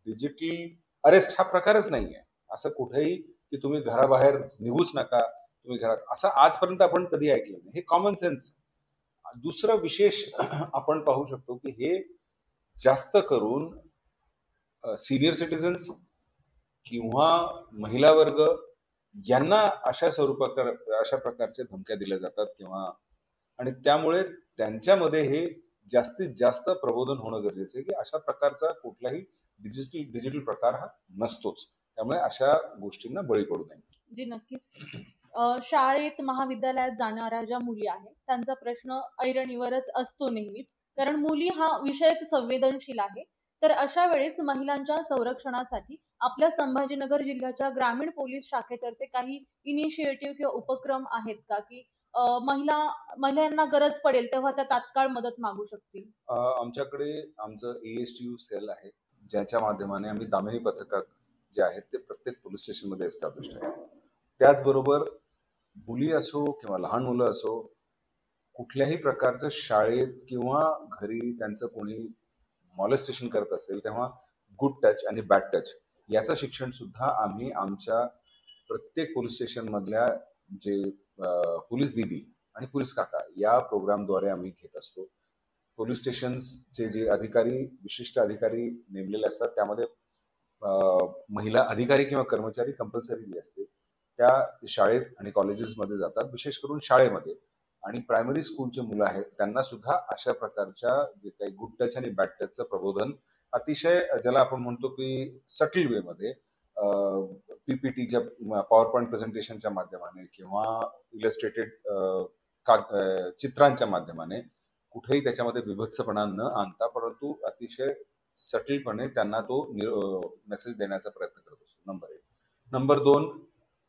डिजिटल अरेस्ट हा प्रकारच नाहीये. असं कुठेही की तुम्ही घराबाहेर निघूच नका, तुम्ही घरात, असं आजपर्यंत आपण कधी ऐकलं नाही. हे कॉमन सेन्स. दुसरं विशेष आपण पाहू शकतो की हे जास्त करून सिनियर सिटीजन्स किंवा महिला वर्ग यांना अशा प्रकारच्या धमक्या दिल्या जातात किंवा, आणि त्यामुळे त्यांच्यामध्ये हे जास्तीत जास्त प्रबोधन होणं गरजेचं आहे की अशा प्रकारचा कुठलाही डिजिटल प्रकार हा नसतोच. त्यामुळे अशा गोष्टींना बळी पडू नये. जी नक्कीच. शाळेत, महाविद्यालयात जाणाऱ्या ज्या मुली आहेत त्यांचा प्रश्न ऐरणीवरच असतो नेहमीच, कारण मुली हा विषयच संवेदनशील आहे. तर अशा वेळेस महिलांच्या संरक्षणासाठी आपल्या संभाजीनगर जिल्ह्याच्या ग्रामीण पोलीस शाखेतर्फे काही इनिशिएटिव्ह किंवा उपक्रम आहेत का की महिलांना गरज पडेल तेव्हा त्या तात्काळ मदत मागू शकतील? आमच्याकडे आमचं ASTU सेल आहे, ज्याच्या माध्यमाने आम्ही दामिनी पथक जे आहेत ते प्रत्येक पोलीस स्टेशनमध्ये एस्टॅब्लिश आहे. त्याचबरोबर मुली असो किंवा लहान मुलं असो, कुठल्याही प्रकारचं शाळेत किंवा घरी त्यांचं कोणी मॉलेस्टेशन करत असेल तेव्हा गुड टच आणि बॅड टच याचं शिक्षण सुद्धा आम्ही आमच्या प्रत्येक पोलीस स्टेशन मधल्या जे पोलीस दीदी आणि पोलीस काका या प्रोग्रामद्वारे आम्ही घेत असतो. पोलीस स्टेशनचे जे अधिकारी, विशिष्ट अधिकारी नेमलेले असतात, त्यामध्ये महिला अधिकारी किंवा कर्मचारी कंपल्सरी असते. त्या शाळेत आणि कॉलेजेसमध्ये जातात, विशेष करून शाळेमध्ये. आणि प्रायमरी स्कूलचे मुलं आहेत त्यांना सुद्धा अशा प्रकारच्या जे काही गुड टच आणि बॅड टचचं प्रबोधन अतिशय, ज्याला आपण म्हणतो की सटल वे मध्ये, PPTच्या पॉवर पॉईंट प्रेझेंटेशनच्या माध्यमाने किंवा इलस्ट्रेटेड चित्रांच्या माध्यमाने, कुठेही त्याच्यामध्ये विभत्सपणा न आणता परंतु अतिशय सटलपणे त्यांना तो मेसेज देण्याचा प्रयत्न करत असतो. नंबर 1. नंबर 2,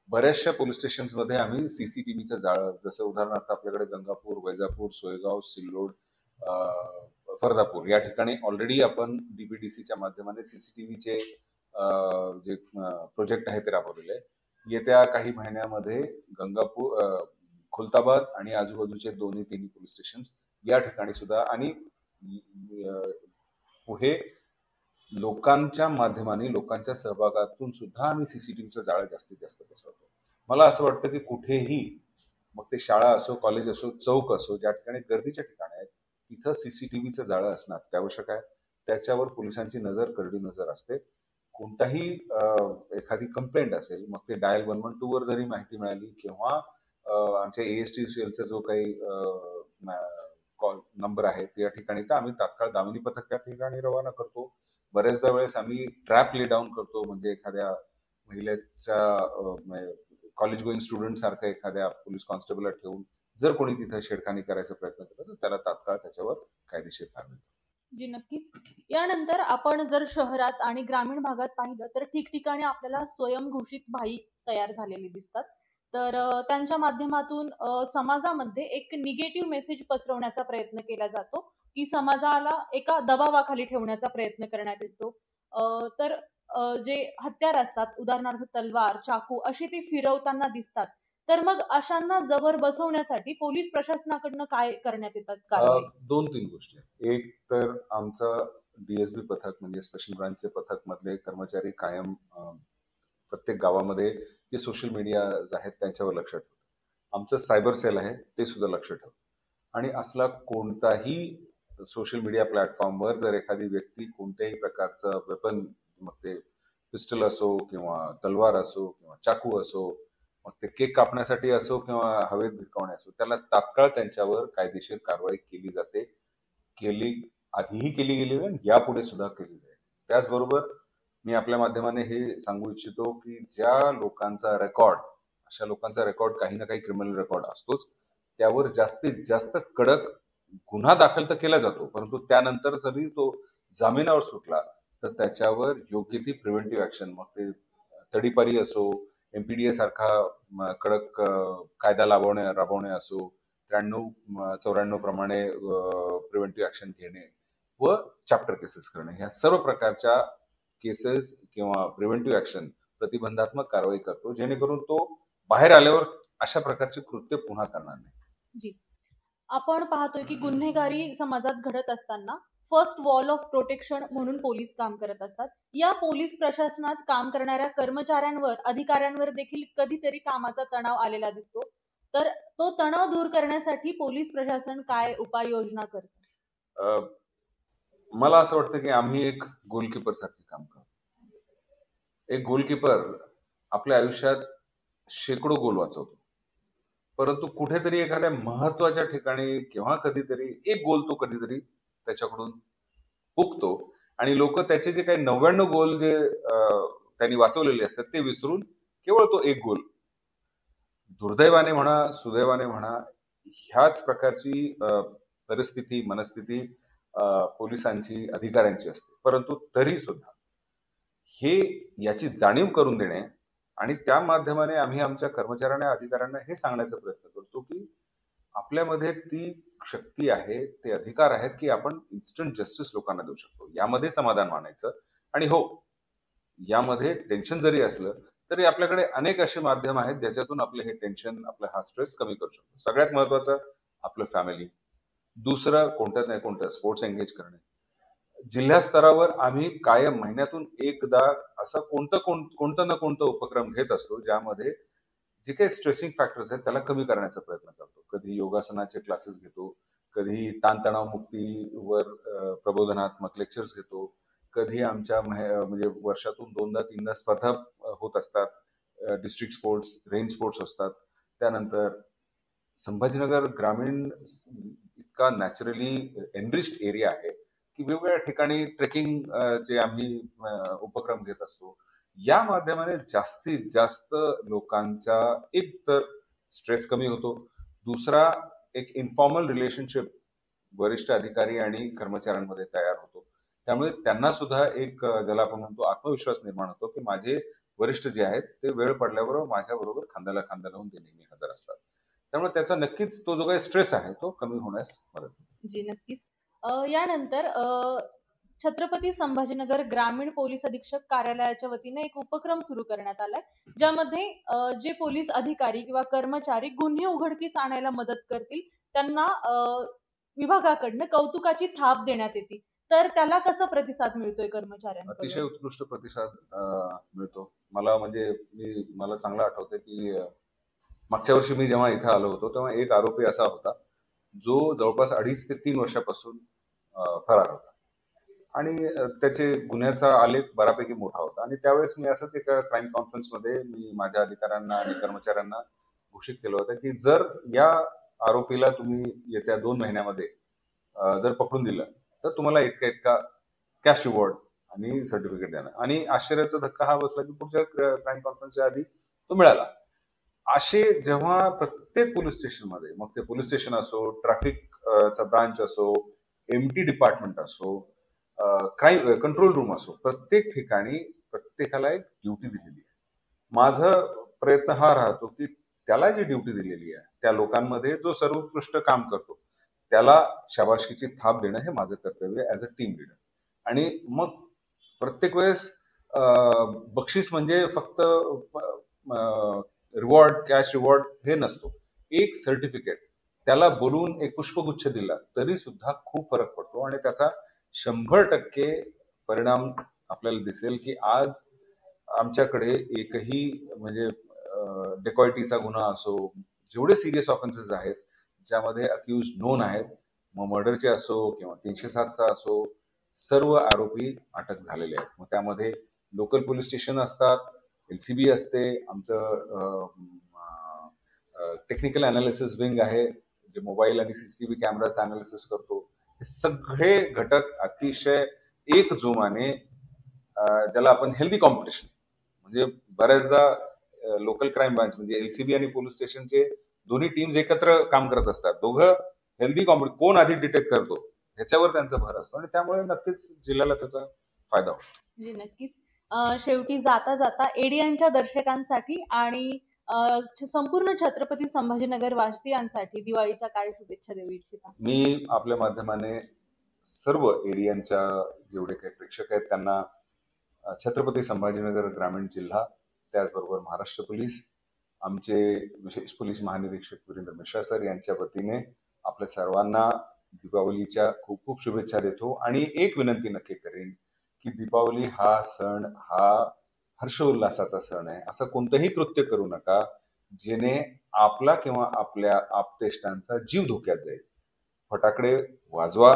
बऱ्याचशा पोलीस स्टेशन्समध्ये आम्ही CCTVचं जाळं, जसं उदाहरणार्थ आपल्याकडे गंगापूर, वैजापूर, सोयगाव, सिल्लोड, फरदापूर या ठिकाणी ऑलरेडी आपण DPDCच्या माध्यमाने CCTVचे जे प्रोजेक्ट आहे ते राबवलेले आहे. येत्या काही महिन्यामध्ये गंगापूर, खुलताबाद आणि आजूबाजूचे 2-3 पोलीस स्टेशन्स या ठिकाणी सुद्धा, आणि पुढे लोकांच्या माध्यमाने, लोकांच्या सहभागातून सुद्धा आम्ही CCTVचं जाळं जास्तीत जास्त पसरवतो. मला असं वाटतं की कुठेही, मग ते शाळा असो, कॉलेज असो, चौक असो, ज्या ठिकाणी गर्दीच्या ठिकाणी आहेत तिथं CCTVचं जाळं असणं अत्यावश्यक आहे. त्याच्यावर पोलिसांची नजर, करडी नजर असते. कोणताही एखादी कंप्लेंट असेल, मग ते डायल 112 वर जरी माहिती मिळाली किंवा आमच्या AST सेलचा जो काही कॉल नंबर आहे त्या ठिकाणी, तर आम्ही तात्काळ दामिनी पथक त्या ठिकाणी रवाना करतो. बऱ्याचदा वेळेस आम्ही ट्रॅप ले डाऊन करतो, म्हणजे एखाद्या महिलेच्या कॉलेज गोईंग स्टुडंट सारखं एखाद्या पोलीस कॉन्स्टेबलला ठेवून जर कोणी तिथे छेडखानी करायचा प्रयत्न केला तर त्याला तात्काळ त्याच्यावर कायदेशीर कारवाई. जी नक्कीच. यानंतर आपण जर शहरात आणि ग्रामीण भागात पाहिलं तर ठिकठिकाणी आपल्याला स्वयंघोषित भाई तयार झालेले दिसतात. तर त्यांच्या माध्यमातून समाजामध्ये एक निगेटिव्ह मेसेज पसरवण्याचा प्रयत्न केला जातो की समाजाला एका दबावाखाली ठेवण्याचा प्रयत्न करण्यात येतो. तर जे हत्यार असतात, उदाहरणार्थ तलवार, चाकू असे ते फिरवताना दिसतात. तर मग अशांना जबर बसवण्यासाठी पोलीस प्रशासनाकडनं काय करण्यात येतात कारवाई? 2-3 गोष्टी आहेत. एक तर आमचं DSB पथक म्हणजे स्पेशल ब्रांचचे पथक मधले कर्मचारी कायम प्रत्येक गावामध्ये जे सोशल मीडिया आहेत त्यांच्यावर लक्ष ठेवतात. आमचं सायबर सेल आहे ते सुद्धा लक्ष ठेवतं. आणि असला कोणताही सोशल मीडिया प्लॅटफॉर्मवर जर एखादी व्यक्ती कोणत्याही प्रकारचं वेपन, मग ते पिस्टल असो किंवा तलवार असो किंवा चाकू असो, मग ते केक कापण्यासाठी असो किंवा हवेत भिरकावणे असो, त्याला तात्काळ त्यांच्यावर कायदेशीर कारवाई केली जाते. आधीही केली गेली आणि यापुढे सुद्धा केली जाईल. त्याचबरोबर मी आपल्या माध्यमाने हे सांगू इच्छितो की ज्या लोकांचा रेकॉर्ड, अशा लोकांचा रेकॉर्ड काही ना काही क्रिमिनल रेकॉर्ड असतोच, त्यावर जास्तीत जास्त कडक गुन्हा दाखल तर केला जातो, परंतु त्यानंतर जरी तो जामिनावर सुटला तर त्याच्यावर योग्य ती प्रिव्हेंटिव्ह ऍक्शन, मग ते तडीपारी असो, MPDA सारखा कडक कायदा राबवणे असो, 93-94 प्रमाणे प्रिव्हेंटिव्ह ऍक्शन घेणे व चॅप्टर केसेस करणे, ह्या सर्व प्रकारच्या केसेस किंवा प्रिव्हेंटिव्ह ऍक्शन प्रतिबंधात्मक कारवाई करतो, जेणेकरून तो बाहेर आल्यावर अशा प्रकारचे कृत्य पुन्हा करणार नाही. जी. आपण पाहतोय की गुन्हेगारी समाजात घडत असताना फर्स्ट वॉल ऑफ प्रोटेक्शन म्हणून पोलीस काम करत असतात. या पोलीस प्रशासनात काम करणाऱ्या कर्मचाऱ्यांवर, अधिकाऱ्यांवर देखील कधीतरी कामाचा तणाव आलेला दिसतो. तर तो तणाव दूर करण्यासाठी पोलीस प्रशासन काय उपाययोजना करतं? मला असं वाटतं की आम्ही एक गोलकीपर सारखे काम करतो. एक गोलकीपर आपल्या आयुष्यात शेकडो गोल वाचवतो, परंतु कुठेतरी एखाद्या महत्वाच्या ठिकाणी किंवा कधीतरी एक गोल तो कधीतरी त्याच्याकडून हुकतो आणि लोक त्याचे जे काही 99 गोल जे त्यांनी वाचवलेले असतात ते विसरून केवळ तो एक गोल, दुर्दैवाने म्हणा सुदैवाने म्हणा, ह्याच प्रकारची परिस्थिती, मनस्थिती पोलिसांची, अधिकाऱ्यांची असते. परंतु तरी सुद्धा हे याची जाणीव करून देणे आणि त्या माध्यमाने आम्ही आमच्या कर्मचाऱ्यांना, अधिकाऱ्यांना हे सांगण्याचा प्रयत्न करतो की आपल्यामध्ये ती शक्ती आहे, ते अधिकार आहेत की आपण इन्स्टंट जस्टिस लोकांना देऊ शकतो. यामध्ये समाधान मानायचं आणि हो, यामध्ये टेन्शन जरी असलं तरी आपल्याकडे अनेक असे माध्यम आहेत ज्याच्यातून आपले हे टेन्शन, आपला हा स्ट्रेस कमी करू शकतो. सगळ्यात महत्वाचं आपलं फॅमिली, दुसरं कोणत्यात नाही कोणतं स्पोर्ट्स एंगेज करणे. जिल्हा स्तरावर आम्ही कायम महिन्यातून एकदा असं कोणतं ना कोणतं उपक्रम घेत असतो ज्यामध्ये जे काही स्ट्रेसिंग फॅक्टर्स आहेत त्याला कमी करण्याचा प्रयत्न करतो. कधी योगासनाचे क्लासेस घेतो, कधी ताणतणाव मुक्तीवर प्रबोधनात्मक लेक्चर्स घेतो, कधी आमच्या म्हणजे वर्षातून 2दा-3दा स्पर्धा होत असतात, डिस्ट्रिक्ट स्पोर्ट्स, रेंज स्पोर्ट्स असतात. त्यानंतर संभाजीनगर ग्रामीण इतका नॅचरली एनरिच्ड एरिया आहे की वेगवेगळ्या ठिकाणी ट्रेकिंग चे आम्ही उपक्रम घेत असतो. या माध्यमाने जास्तीत जास्त लोकांचा एक तर स्ट्रेस कमी होतो, दुसरा एक इन्फॉर्मल रिलेशनशिप वरिष्ठ अधिकारी आणि कर्मचाऱ्यांमध्ये तयार होतो. त्यामुळे त्यांना सुद्धा एक ज्याला आपण म्हणतो आत्मविश्वास निर्माण होतो की माझे वरिष्ठ जे आहेत ते वेळ पडल्याबरोबर माझ्याबरोबर खांद्याला खांदा लावून ते नेहमी हजर असतात. त्यामुळे त्याचा नक्कीच तो जो काही स्ट्रेस आहे तो कमी होण्यास मदत होते. जी नक्कीच. यानंतर छत्रपती संभाजीनगर ग्रामीण पोलीस अधीक्षक कार्यालयाच्या वतीने एक उपक्रम सुरू करण्यात आलाय, ज्यामध्ये जे पोलीस अधिकारी किंवा कर्मचारी गुन्हे उघडकीस आणायला मदत करतील त्यांना विभागाकडनं कौतुकाची थाप देण्यात येते. तर त्याला कसा प्रतिसाद मिळतोय कर्मचाऱ्यांना? अतिशय उत्कृष्ट प्रतिसाद मिळतो. मला चांगलं आठवतं की मागच्या वर्षी मी जेव्हा इथं आलो होतो तेव्हा एक आरोपी असा होता जो जवळपास 2.5 ते 3 वर्षापासून फरार होता आणि त्याचे गुन्ह्याचा आलेख बऱ्यापैकी मोठा होता. आणि त्यावेळेस मी असंच एका क्राईम कॉन्फरन्समध्ये मी माझ्या अधिकाऱ्यांना आणि कर्मचाऱ्यांना घोषित केलं होतं की जर या आरोपीला तुम्ही येत्या 2 महिन्यामध्ये जर पकडून दिलं तर तुम्हाला इतका कॅश रिवॉर्ड आणि सर्टिफिकेट देणार. आणि आश्चर्याचा धक्का हा बसला की पुढच्या क्राईम कॉन्फरन्सच्या आधी तो मिळाला. असे जेव्हा प्रत्येक पोलीस स्टेशनमध्ये, मग ते पोलीस स्टेशन असो, ट्रॅफिकचा ब्रांच असो, एमटी डिपार्टमेंट असो, क्राईम कंट्रोल रूम असो, प्रत्येक ठिकाणी प्रत्येकाला एक ड्युटी दिलेली आहे. माझा प्रयत्न हा राहतो की त्याला जी ड्युटी दिलेली आहे त्या लोकांमध्ये जो सर्वोत्कृष्ट काम करतो त्याला शाबासकीची थाप देणं हे माझं कर्तव्य ऍज अ टीम लीडर. आणि मग प्रत्येक वेळेस बक्षीस म्हणजे फक्त रिवॉर्ड, कॅश रिवॉर्ड हे नसतो. एक सर्टिफिकेट त्याला बोलून एक पुष्पगुच्छ दिला तरी सुद्धा खूप फरक पडतो आणि त्याचा 100% परिणाम आपल्याला दिसेल की आज आमच्याकडे एकही म्हणजे डेकॉयटीचा गुन्हा असो, जेवढे सिरियस ऑफेन्सेस आहेत ज्यामध्ये अक्यूज नोन आहेत, मग मर्डरचे असो किंवा 307चा असो, सर्व आरोपी अटक झालेले आहेत. मग त्यामध्ये लोकल पोलीस स्टेशन असतात, LCB असते, आमचं टेक्निकल अनालिसिस विंग आहे जे मोबाईल आणि CCTV कॅमेराचं अनालिसिस करतो. हे सगळे घटक अतिशय एक जोमाने ज्याला आपण हेल्दी कॉम्पिटिशन, म्हणजे बऱ्याचदा लोकल क्राईम ब्रांच म्हणजे LCB आणि पोलीस स्टेशनचे दोन्ही टीम्स एकत्र काम करत असतात. दोघं हेल्दी कॉम्पिटिशन, कोण आधी डिटेक्ट करतो ह्याच्यावर त्यांचा भर असतो आणि त्यामुळे नक्कीच जिल्ह्याला त्याचा फायदा होतो. नक्कीच. शेवटी जाता जाता एडियनच्या दर्शकांसाठी आणि संपूर्ण छत्रपती संभाजीनगर वासियांसाठी दिवाळीच्या काय शुभेच्छा देऊ इच्छिता? मी आपल्या माध्यमाने सर्व एडियनच्या जेवढे काही प्रेक्षक आहेत त्यांना छत्रपती संभाजीनगर ग्रामीण जिल्हा, त्याचबरोबर महाराष्ट्र पोलीस, आमचे विशेष पोलीस महानिरीक्षक वीरेंद्र मिश्रा सर यांच्या वतीने आपल्या सर्वांना दीपावलीच्या खूप खूप शुभेच्छा देतो. आणि एक विनंती नक्की करेन की दीपावली हा सण हा हर्षोल्लासाचा सण आहे. असं कोणतंही कृत्य करू नका जेणे आपला किंवा आपल्या आपतेष्टांचा जीव धोक्यात जाईल. फटाकडे वाजवा,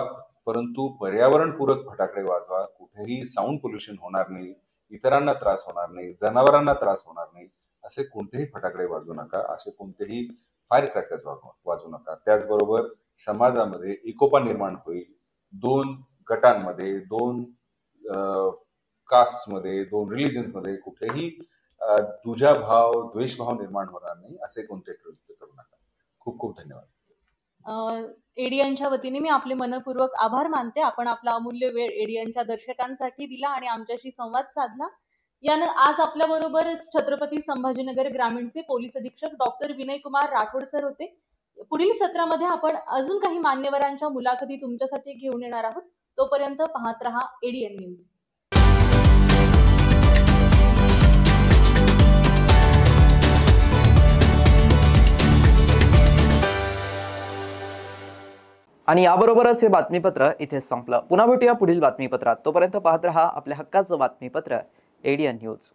परंतु पर्यावरणपूरक फटाकडे वाजवा. कुठेही साऊंड पोल्युशन होणार नाही, इतरांना त्रास होणार नाही, जनावरांना त्रास होणार नाही असे कोणतेही फटाकडे वाजवू नका, असे कोणतेही फायर क्रॅकर्स वाजवू नका. त्याचबरोबर समाजामध्ये एकोपा निर्माण होईल. 2 गटांमध्ये, 2 कास्टमध्ये, 2 रिलिजन्समध्ये कुठेही दुजाभाव, द्वेषभाव निर्माण होणार नाही असे कोणते कृत्य करू नका. खूप खूप धन्यवाद. एडियनच्या वतीने मी आपले मनपूर्वक आभार मानते. आपण आपला अमूल्य वेळ एडियनच्या दर्शकांसाठी दिला आणि आमच्याशी संवाद साधला. यानं आज आपल्या बरोबर छत्रपती संभाजीनगर ग्रामीणचे पोलीस अधीक्षक डॉक्टर विनय कुमार राठोड सर होते. पुढील सत्रामध्ये आपण अजून काही मान्यवरांच्या मुलाखती तुमच्यासाठी घेऊन येणार आहोत. तोपर्यंत पाहत रहा एडियन न्यूज. आणि याबरोबरच हे बातमीपत्र इथे संपलं. पुन्हा भेटूया पुढील बातमीपत्रात. तोपर्यंत पाहत रहा आपल्या हक्काचं बातमीपत्र एडियन न्यूज.